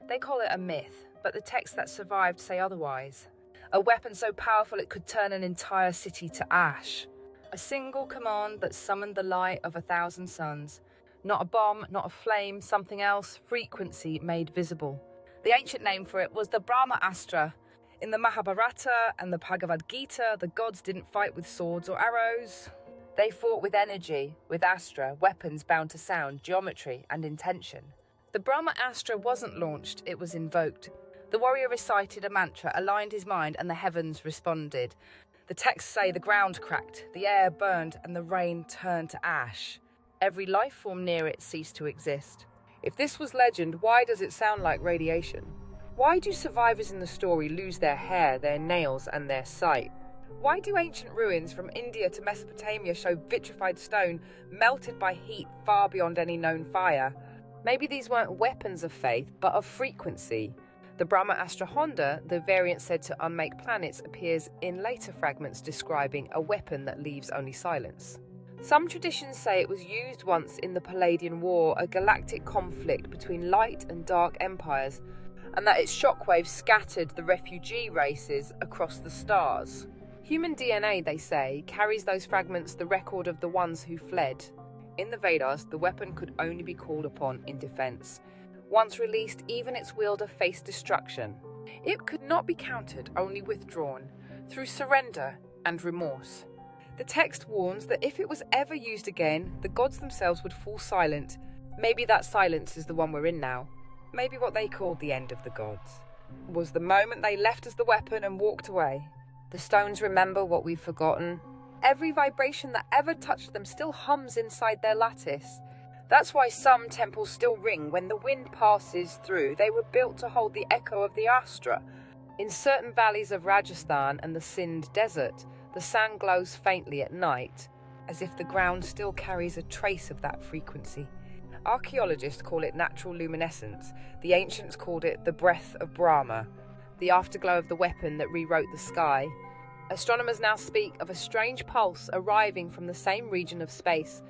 They call it a myth, but the texts that survived say otherwise. A weapon so powerful it could turn an entire city to ash. A single command that summoned the light of 1,000 suns. Not a bomb, not a flame, something else, frequency made visible. The ancient name for it was the Brahma-Astra. In the Mahābhārata and the Bhagavad Gītā, the gods didn't fight with swords or arrows. They fought with energy, with astra, weapons bound to sound, geometry, and intention. The Brahma-Astra wasn't launched, it was invoked. The warrior recited a mantra, aligned his mind, and the heavens responded. The texts say the ground cracked, the air burned, and the rain turned to ash. Every life form near it ceased to exist. If this was legend, why does it sound like radiation? Why do survivors in the story lose their hair, their nails, and their sight? Why do ancient ruins from India to Mesopotamia show vitrified stone melted by heat far beyond any known fire? Maybe these weren't weapons of faith, but of frequency. The Brahma-Astra Honda, the variant said to unmake planets, appears in later fragments describing a weapon that leaves only silence. Some traditions say it was used once in the Palladian War, a galactic conflict between light and dark empires, and that its shockwaves scattered the refugee races across the stars. Human DNA, they say, carries those fragments the record of the ones who fled. In the Vedas, the weapon could only be called upon in defense. Once released, even its wielder faced destruction. It could not be countered, only withdrawn, through surrender and remorse. The text warns that if it was ever used again, the gods themselves would fall silent. Maybe that silence is the one we're in now. Maybe what they called the end of the gods was the moment they left us the weapon and walked away. The stones remember what we've forgotten. Every vibration that ever touched them still hums inside their lattice. That's why some temples still ring when the wind passes through. They were built to hold the echo of the Astra. In certain valleys of Rajasthan and the Sindh desert, the sand glows faintly at night, as if the ground still carries a trace of that frequency. Archaeologists call it natural luminescence. The ancients called it the breath of Brahma, the afterglow of the weapon that rewrote the sky. Astronomers now speak of a strange pulse arriving from the same region of space.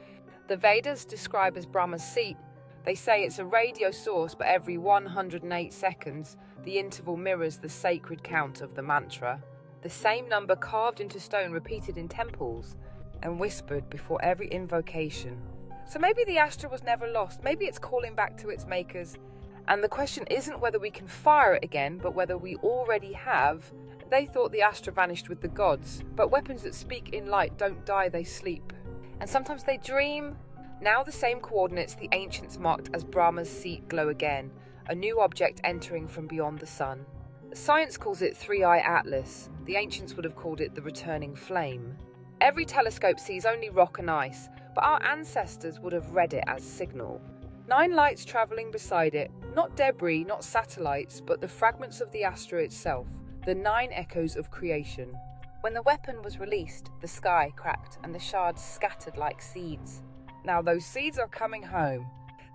The Vedas describe as Brahma's seat. They say it's a radio source, but every 108 seconds, the interval mirrors the sacred count of the mantra. The same number carved into stone, repeated in temples, and whispered before every invocation. So maybe the Astra was never lost. Maybe it's calling back to its makers. And the question isn't whether we can fire it again, but whether we already have. They thought the Astra vanished with the gods, but weapons that speak in light don't die, they sleep. And sometimes they dream. Now the same coordinates the ancients marked as Brahma's seat glow again, a new object entering from beyond the sun. Science calls it Three-Eye Atlas. The ancients would have called it the returning flame. Every telescope sees only rock and ice, but our ancestors would have read it as signal. 9 lights travelling beside it, not debris, not satellites, but the fragments of the Astra itself, the 9 echoes of creation. When the weapon was released, the sky cracked and the shards scattered like seeds. Now those seeds are coming home.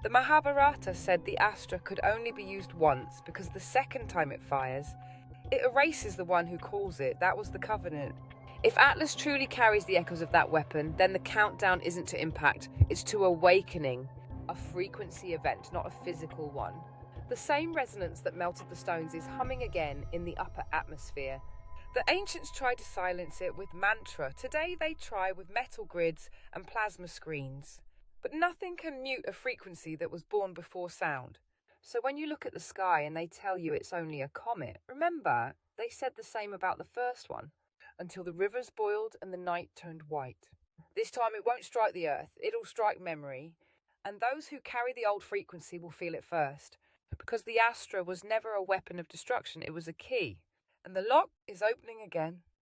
The Mahābhārata said the Astra could only be used once because the second time it fires, it erases the one who calls it. That was the covenant. If Atlas truly carries the echoes of that weapon, then the countdown isn't to impact, it's to awakening. A frequency event, not a physical one. The same resonance that melted the stones is humming again in the upper atmosphere. The ancients tried to silence it with mantra. Today they try with metal grids and plasma screens. But nothing can mute a frequency that was born before sound. So when you look at the sky and they tell you it's only a comet, remember, they said the same about the first one, until the rivers boiled and the night turned white. This time it won't strike the earth, it'll strike memory. And those who carry the old frequency will feel it first. Because the Astra was never a weapon of destruction, it was a key. And the lock is opening again.